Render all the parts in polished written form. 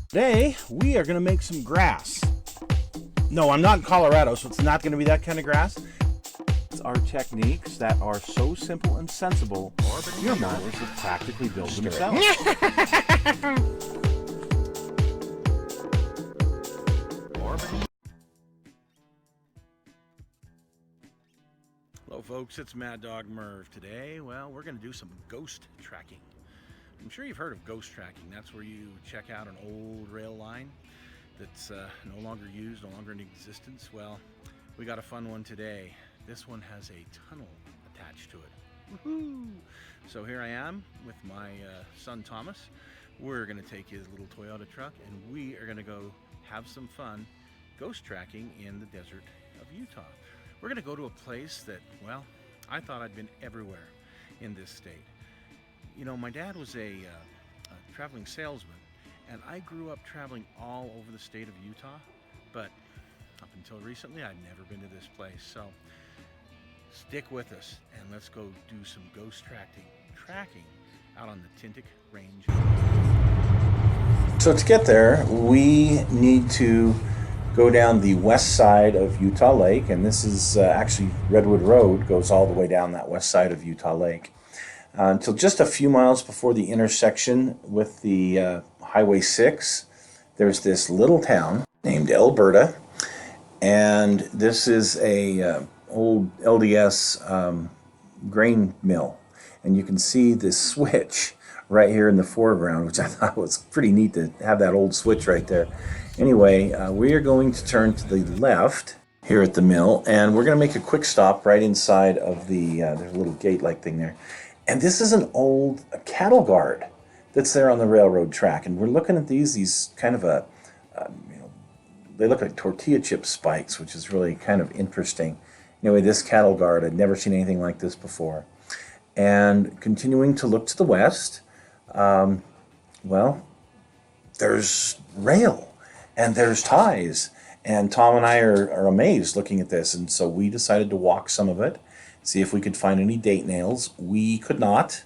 Today, we are going to make some grass. No, I'm not in Colorado, so it's not going to be that kind of grass. It's our techniques that are so simple and sensible, your mothers have practically built themselves. Hello folks, it's Mad Dog Merv. Today, well, we're going to do some ghost tracking. I'm sure you've heard of ghost tracking. That's where you check out an old rail line that's no longer used, no longer in existence. Well, we got a fun one today. This one has a tunnel attached to it. Woohoo! So here I am with my son Thomas. We're going to take his little Toyota truck and we are going to go have some fun ghost tracking in the desert of Utah. We're going to go to a place that, well, I thought I'd been everywhere in this state. You know, my dad was a traveling salesman, and I grew up traveling all over the state of Utah, but up until recently, I'd never been to this place. So stick with us, and let's go do some ghost tracking out on the Tintic Range. So to get there, we need to go down the west side of Utah Lake, and this is actually Redwood Road goes all the way down that west side of Utah Lake. Until just a few miles before the intersection with the Highway 6, there's this little town named Alberta, and this is a old LDS grain mill, and you can see this switch right here in the foreground, which I thought was pretty neat to have that old switch right there. Anyway, we are going to turn to the left here at the mill, and we're going to make a quick stop right inside of the there's a little gate-like thing there. And this is an old cattle guard that's there on the railroad track. And we're looking at these kind of they look like tortilla chip spikes, which is really kind of interesting. Anyway, this cattle guard, I'd never seen anything like this before. And continuing to look to the west, well, there's rail and there's ties. And Tom and I are amazed looking at this. And so we decided to walk some of it, see if we could find any date nails. We could not.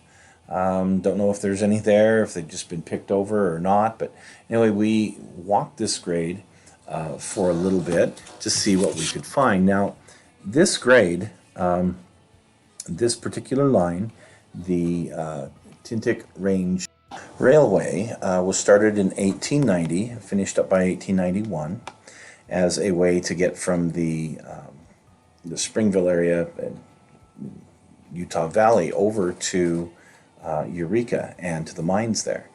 Don't know if there's any there, if they've just been picked over or not. But anyway, we walked this grade for a little bit to see what we could find. Now, this grade, this particular line, the Tintic Range Railway, was started in 1890, finished up by 1891, as a way to get from the Springville area, Utah Valley, over to Eureka and to the mines there.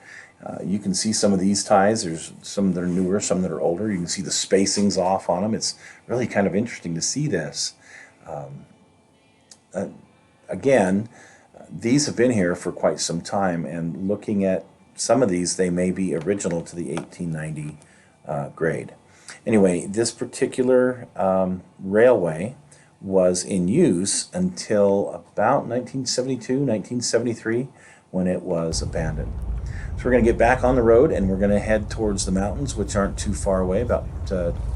You can see some of these ties. There's some that are newer, some that are older. You can see the spacings off on them. It's really kind of interesting to see this. Again, these have been here for quite some time, and looking at some of these, they may be original to the 1890 grade. Anyway, this particular railway was in use until about 1972, 1973, when it was abandoned. So we're going to get back on the road and we're going to head towards the mountains, which aren't too far away, about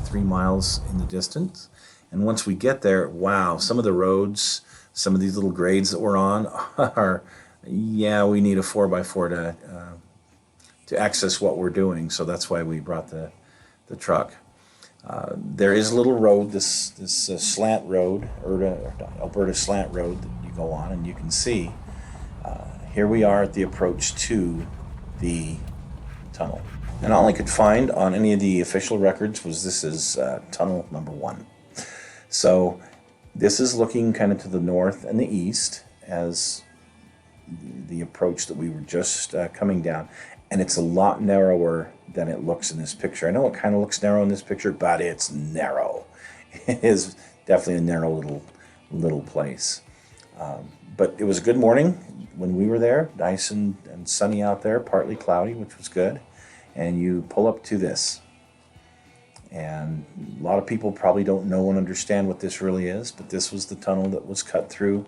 3 miles in the distance. And once we get there, wow, some of the roads, some of these little grades that we're on are, yeah, we need a 4x4 to access what we're doing. So that's why we brought the truck. There is a little road, this slant road, Alberta slant road that you go on, and you can see here we are at the approach to the tunnel. And all I could find on any of the official records was this is tunnel number 1. So this is looking kind of to the north and the east as the approach that we were just coming down. And it's a lot narrower than it looks in this picture. I know it kind of looks narrow in this picture, but it's narrow. It is definitely a narrow little place. But it was a good morning when we were there, nice and sunny out there, partly cloudy, which was good. And you pull up to this. And a lot of people probably don't know and understand what this really is, but this was the tunnel that was cut through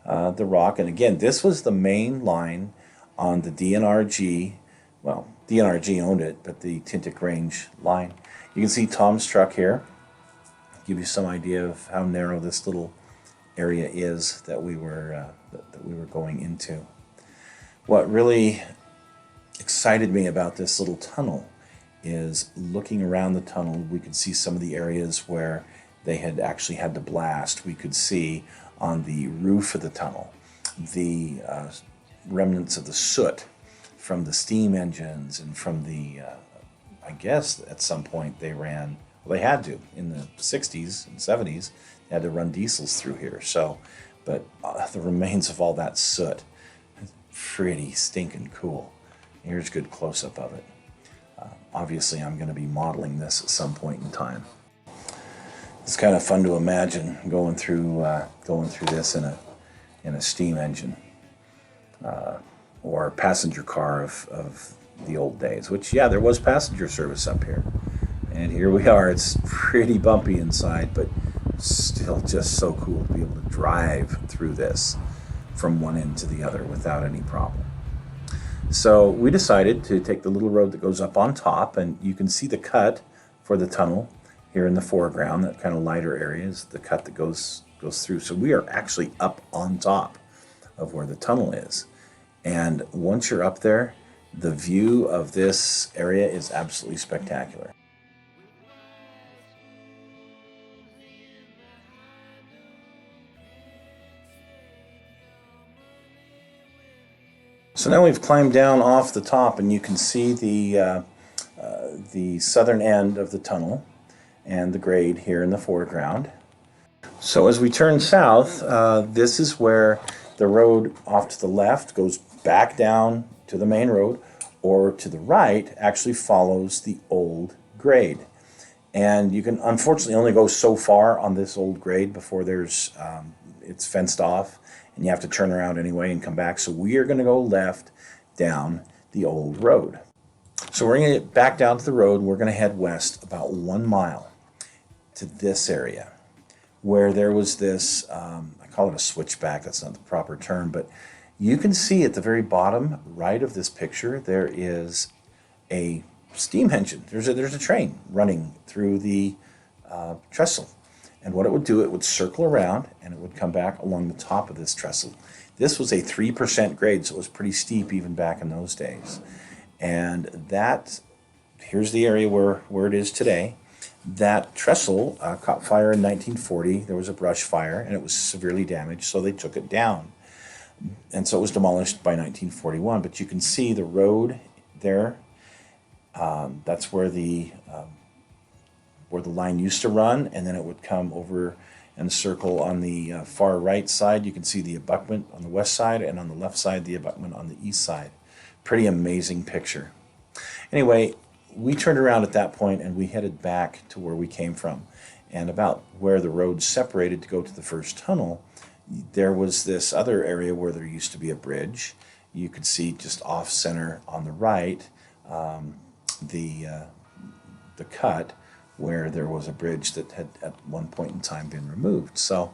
the rock. And again, this was the main line on the D&RG. Well, D&RG owned it, but the Tintic Range line. You can see Tom's truck here. Give you some idea of how narrow this little area is that we were going into. What really excited me about this little tunnel is looking around the tunnel. We could see some of the areas where they had actually had to blast. We could see on the roof of the tunnel the remnants of the soot from the steam engines and from the, I guess at some point they ran, well, they had to, in the 60s and 70s, they had to run diesels through here. So, but the remains of all that soot, pretty stinking cool. Here's a good close-up of it. Obviously, I'm going to be modeling this at some point in time. It's kind of fun to imagine going through this in a steam engine or passenger car of the old days. Which, yeah, there was passenger service up here, and here we are. It's pretty bumpy inside, but still just so cool to be able to drive through this from one end to the other without any problem. So we decided to take the little road that goes up on top, and you can see the cut for the tunnel here in the foreground. That kind of lighter area is the cut that goes through. So we are actually up on top of where the tunnel is. And once you're up there, the view of this area is absolutely spectacular. So now we've climbed down off the top, and you can see the southern end of the tunnel and the grade here in the foreground. So as we turn south, this is where the road off to the left goes back down to the main road, or to the right actually follows the old grade. And you can unfortunately only go so far on this old grade before it's fenced off, and you have to turn around anyway and come back. So we are going to go left down the old road. So we're going to get back down to the road. We're going to head west about 1 mile to this area where there was this, I call it a switchback, that's not the proper term, but you can see at the very bottom right of this picture, there is a steam engine. There's a train running through the trestle. And what it would do, it would circle around and it would come back along the top of this trestle. This was a 3% grade, so it was pretty steep even back in those days. And here's the area where it is today. That trestle caught fire in 1940. There was a brush fire and it was severely damaged, so they took it down. And so it was demolished by 1941. But you can see the road there. That's where the line used to run, and then it would come over and circle on the far right side. You can see the abutment on the west side, and on the left side, the abutment on the east side. Pretty amazing picture. Anyway, we turned around at that point and we headed back to where we came from. And about where the road separated to go to the first tunnel, there was this other area where there used to be a bridge. You could see just off center on the right the cut where there was a bridge that had at one point in time been removed. So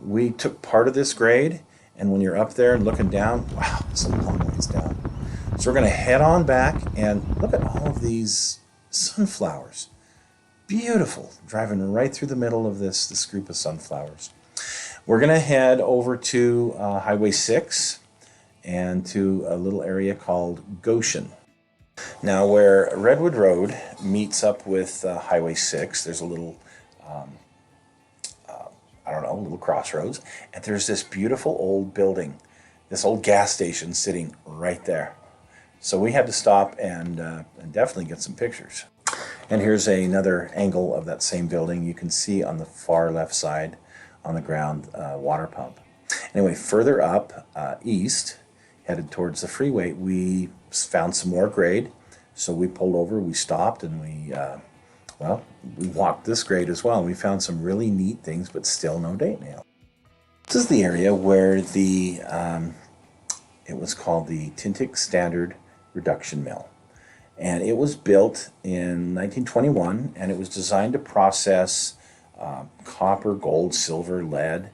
we took part of this grade, and when you're up there and looking down, wow, it's a long ways down. So we're going to head on back and look at all of these sunflowers. Beautiful, driving right through the middle of this group of sunflowers. We're going to head over to Highway 6 and to a little area called Goshen. Now, where Redwood Road meets up with Highway 6, there's a little, a little crossroads, and there's this beautiful old building, this old gas station sitting right there. So we had to stop and definitely get some pictures. And here's another angle of that same building. You can see on the far left side on the ground water pump. Anyway, further up east, headed towards the freeway, we found some more grade. So we pulled over, we stopped, and we walked this grade as well. We found some really neat things, but still no date nail. This is the area where it was called the Tintic Standard Reduction Mill. And it was built in 1921, and it was designed to process copper, gold, silver, lead,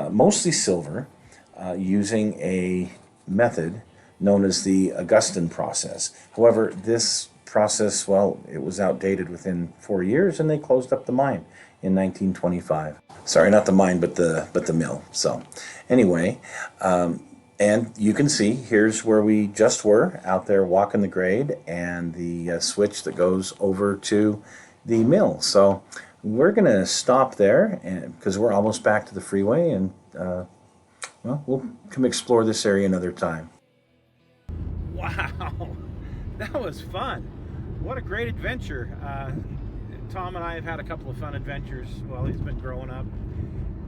mostly silver, using a method known as the Augustin process. However, this process, it was outdated within 4 years, and they closed up the mine in 1925. Sorry, not the mine, but the mill. So, anyway, and And you can see, here's where we just were, out there walking the grade, and the switch that goes over to the mill. So we're going to stop there because we're almost back to the freeway, and well, we'll come explore this area another time. Wow, that was fun. What a great adventure. Tom and I have had a couple of fun adventures while he's been growing up.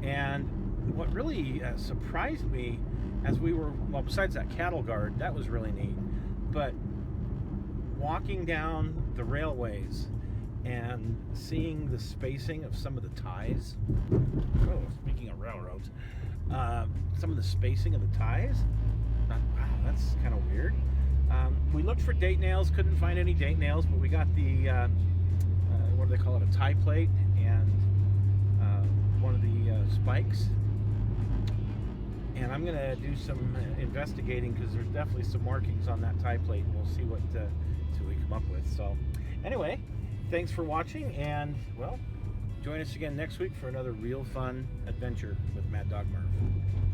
And what really surprised me as we were, well, besides that cattle guard, that was really neat. But walking down the railways and seeing the spacing of some of the ties. Oh, speaking of railroads, some of the spacing of the ties. Wow, that's kind of weird. We looked for date nails, couldn't find any date nails, but we got the, what do they call it, a tie plate and one of the spikes. And I'm going to do some investigating because there's definitely some markings on that tie plate. We'll see what we come up with. So anyway, thanks for watching, and well, join us again next week for another real fun adventure with Mad Dog Murph.